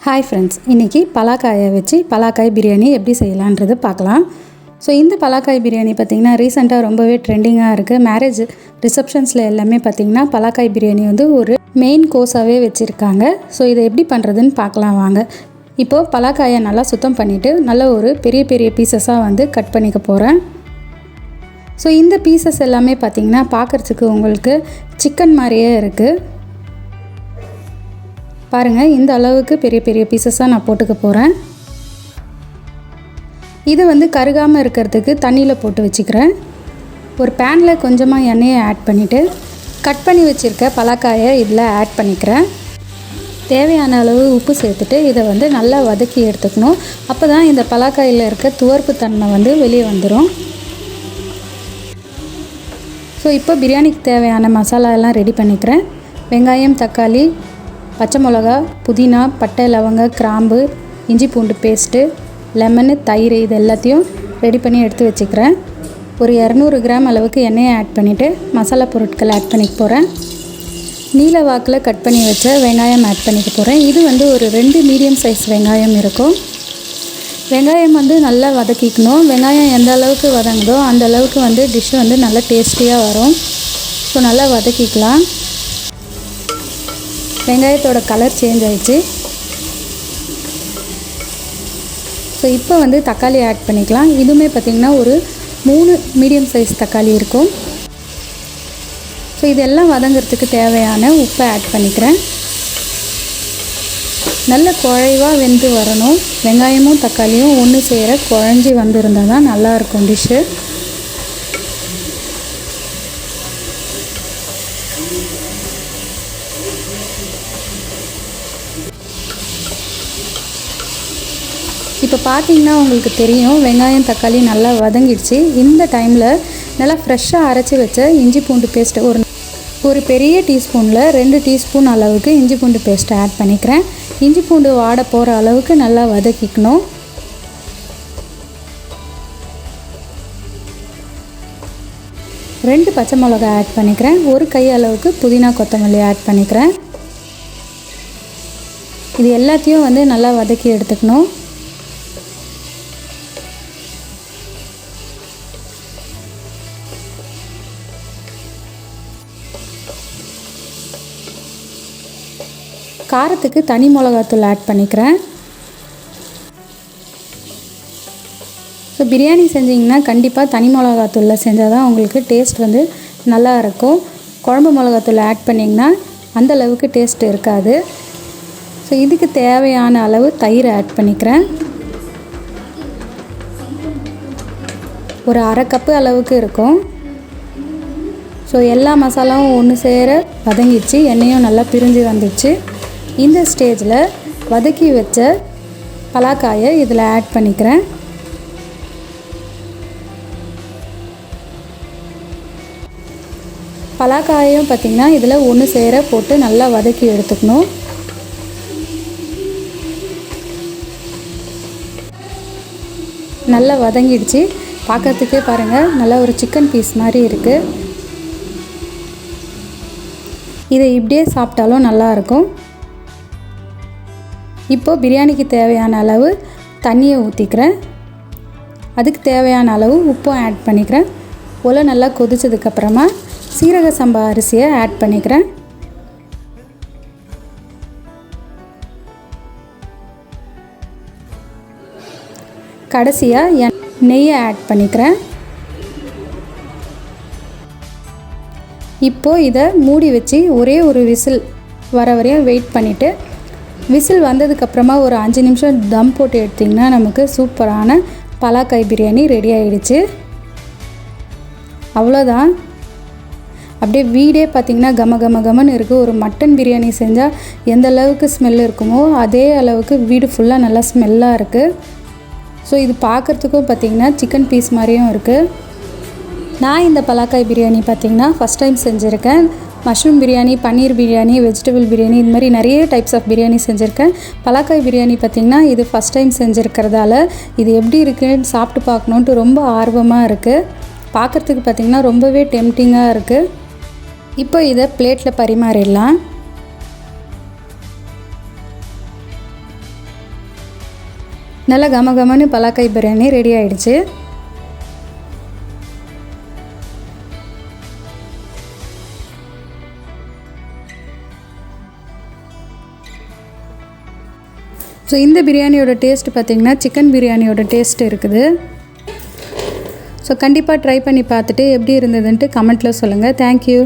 Hi friends, இன்றைக்கி பலாக்காயை வச்சு பலாக்காய் பிரியாணி எப்படி செய்யலான்றது பார்க்கலாம். ஸோ இந்த பலாக்காய் பிரியாணி பார்த்திங்கன்னா ரீசெண்டாக ரொம்பவே ட்ரெண்டிங்காக இருக்குது. மேரேஜ் ரிசப்ஷன்ஸில் எல்லாமே பார்த்திங்கன்னா பலாக்காய் பிரியாணி வந்து ஒரு மெயின் கோர்ஸாகவே வச்சுருக்காங்க. ஸோ இதை எப்படி பண்ணுறதுன்னு பார்க்கலாம் வாங்க. இப்போது பலாக்காயை நல்லா சுத்தம் பண்ணிவிட்டு நல்ல ஒரு பெரிய பெரிய பீசஸாக வந்து கட் பண்ணிக்க போகிறேன். ஸோ இந்த பீசஸ் எல்லாமே பார்த்திங்கன்னா பார்க்குறதுக்கு உங்களுக்கு சிக்கன் மாதிரியே இருக்குது. பாருங்கள், இந்த அளவுக்கு பெரிய பெரிய பீசஸாக நான் போட்டுக்க போகிறேன். இதை வந்து கருகாமல் இருக்கிறதுக்கு தண்ணியில் போட்டு வச்சுக்கிறேன். ஒரு பேனில் கொஞ்சமாக எண்ணெயை ஆட் பண்ணிவிட்டு கட் பண்ணி வச்சுருக்க பலாக்காயை இதில் ஆட் பண்ணிக்கிறேன். தேவையான அளவு உப்பு சேர்த்துட்டு இதை வந்து நல்லா வதக்கி எடுத்துக்கணும். அப்போ தான் இந்த பலாக்காயில் இருக்க துவர்ப்பு தன்மை வந்து வெளியே வந்துடும். ஸோ இப்போ பிரியாணிக்கு தேவையான மசாலா எல்லாம் ரெடி பண்ணிக்கிறேன். வெங்காயம், தக்காளி, பச்சை மிளகா, புதினா, பட்டை, லவங்க, கிராம்பு, இஞ்சி பூண்டு பேஸ்ட்டு, லெமனு, தயிர் இது எல்லாத்தையும் ரெடி பண்ணி எடுத்து வச்சுக்கிறேன். ஒரு 200 கிராம் அளவுக்கு எண்ணெயை ஆட் பண்ணிவிட்டு மசாலா பொருட்கள் ஆட் பண்ணிக்க போகிறேன். நீல வாக்கில் கட் பண்ணி வச்ச வெங்காயம் ஆட் பண்ணிக்க போகிறேன். இது வந்து ஒரு 2 மீடியம் சைஸ் வெங்காயம் இருக்கும். வெங்காயம் வந்து நல்லா வதக்கிக்கணும். வெங்காயம் எந்த அளவுக்கு வதங்குதோ அந்த அளவுக்கு வந்து டிஷ் வந்து நல்லா டேஸ்டியாக வரும். ஸோ நல்லா வதக்கிக்கலாம். வெங்காயத்தோட கலர் சேஞ்ச் ஆகிடுச்சு. ஸோ இப்போ வந்து தக்காளி ஆட் பண்ணிக்கலாம். இதுவுமே பார்த்திங்கன்னா ஒரு 3 மீடியம் சைஸ் தக்காளி இருக்கும். ஸோ இதெல்லாம் வதங்கிறதுக்கு தேவையான உப்பை ஆட் பண்ணிக்கிறேன். நல்ல குழைவாக வெந்து வரணும். வெங்காயமும் தக்காளியும் ஒன்று சேர குழஞ்சி வந்திருந்தால் தான் நல்லாயிருக்கும் டிஷ்ஷு. இப்போ பார்த்தீங்கன்னா உங்களுக்கு தெரியும், வெங்காயம் தக்காளி நல்லா வதங்கிடுச்சு. இந்த டைமில் நல்லா ஃப்ரெஷ்ஷாக அரைச்சி வச்ச இஞ்சி பூண்டு பேஸ்ட்டு ஒரு பெரிய டீஸ்பூனில் 2 டீஸ்பூன் அளவுக்கு இஞ்சி பூண்டு பேஸ்ட்டை ஆட் பண்ணிக்கிறேன். இஞ்சி பூண்டு வாட போகிற அளவுக்கு நல்லா வதக்கிக்கணும். ரெண்டு பச்சை மிளகா ஆட் பண்ணிக்கிறேன். ஒரு கை அளவுக்கு புதினா, கொத்தமல்லி ஆட் பண்ணிக்கிறேன். இது எல்லாத்தையும் வந்து நல்லா வதக்கி எடுத்துக்கணும். காரத்துக்கு தனி மிளகாத்தூள் ஆட் பண்ணிக்கிறேன். ஸோ பிரியாணி செஞ்சிங்கன்னா கண்டிப்பாக தனி மிளகாத்தூளில் செஞ்சால் தான் உங்களுக்கு டேஸ்ட் வந்து நல்லா இருக்கும். குழம்பு மிளகாத்தூள் ஆட் பண்ணிங்கன்னா அந்தளவுக்கு டேஸ்ட் இருக்காது. ஸோ இதுக்கு தேவையான அளவு தயிர் ஆட் பண்ணிக்கிறேன். ஒரு 1/2 கப்பு அளவுக்கு இருக்கும். ஸோ எல்லா மசாலாவும் ஒன்று சேர வதங்கிடுச்சு. எண்ணெயும் நல்லா பிரிஞ்சு வந்துடுச்சு. இந்த ஸ்டேஜில் வதக்கி வச்ச பலாக்காயை இதில் ஆட் பண்ணிக்கிறேன். பலாக்காயும் பார்த்திங்கன்னா இதில் ஒன்று சேர போட்டு நல்லா வதக்கி எடுத்துக்கணும். நல்லா வதங்கிடுச்சு. பார்க்கறதுக்கே பாருங்கள், நல்லா ஒரு சிக்கன் பீஸ் மாதிரி இருக்குது. இதை இப்படியே சாப்பிட்டாலும் நல்லாயிருக்கும். இப்போது பிரியாணிக்கு தேவையான அளவு தண்ணியை ஊற்றிக்கிறேன். அதுக்கு தேவையான அளவு உப்பும் ஆட் பண்ணிக்கிறேன். ஒலை நல்லா கொதிச்சதுக்கப்புறமா சீரக சம்பா அரிசியை ஆட் பண்ணிக்கிறேன். கடைசியாக நெய்யை ஆட் பண்ணிக்கிறேன். இப்போது இதை மூடி வச்சு ஒரே ஒரு விசில் வர வரையும் வெயிட் பண்ணிவிட்டு, விசில் வந்ததுக்கப்புறமா ஒரு 5 நிமிஷம் தம் போட்டு எடுத்திங்கன்னா நமக்கு சூப்பரான பலாக்காய் பிரியாணி ரெடி ஆகிடுச்சு. அவ்வளோதான். அப்படியே வீடே பார்த்திங்கன்னா கம கம கமன்னு இருக்குது. ஒரு மட்டன் பிரியாணி செஞ்சால் எந்த அளவுக்கு ஸ்மெல் இருக்குமோ அதே அளவுக்கு வீடு ஃபுல்லாக நல்லா ஸ்மெல்லாக இருக்குது. ஸோ இது பார்க்குறதுக்கும் பார்த்திங்கன்னா சிக்கன் பீஸ் மாதிரியும் இருக்குது. நான் இந்த பலாக்காய் பிரியாணி பார்த்திங்கன்னா ஃபஸ்ட் டைம் செஞ்சுருக்கேன். மஷ்ரூம் பிரியாணி, பன்னீர் பிரியாணி, வெஜிடபிள் பிரியாணி, இது மாதிரி நிறைய டைப்ஸ் ஆஃப் பிரியாணி செஞ்சுருக்கேன். பலாக்காய் பிரியாணி பார்த்திங்கன்னா இது ஃபஸ்ட் டைம் செஞ்சுருக்கிறதால இது எப்படி இருக்குன்னு சாப்பிட்டு பார்க்கணுன்ட்டு ரொம்ப ஆர்வமாக இருக்குது. பார்க்குறதுக்கு பார்த்திங்கன்னா ரொம்பவே டெம்டிங்காக இருக்குது. இப்போ இதை பிளேட்டில் பரிமாறிடலாம். நல்லா கமகமன்னு பலாக்காய் பிரியாணி ரெடி ஆகிடுச்சு. ஸோ இந்த பிரியாணியோட டேஸ்ட் பார்த்திங்கன்னா சிக்கன் பிரியாணியோட டேஸ்ட் இருக்குது. ஸோ கண்டிப்பாக ட்ரை பண்ணி பார்த்துட்டு எப்படி இருந்ததுன்ட்டு கமெண்ட்டில் சொல்லுங்கள். தேங்க்யூ.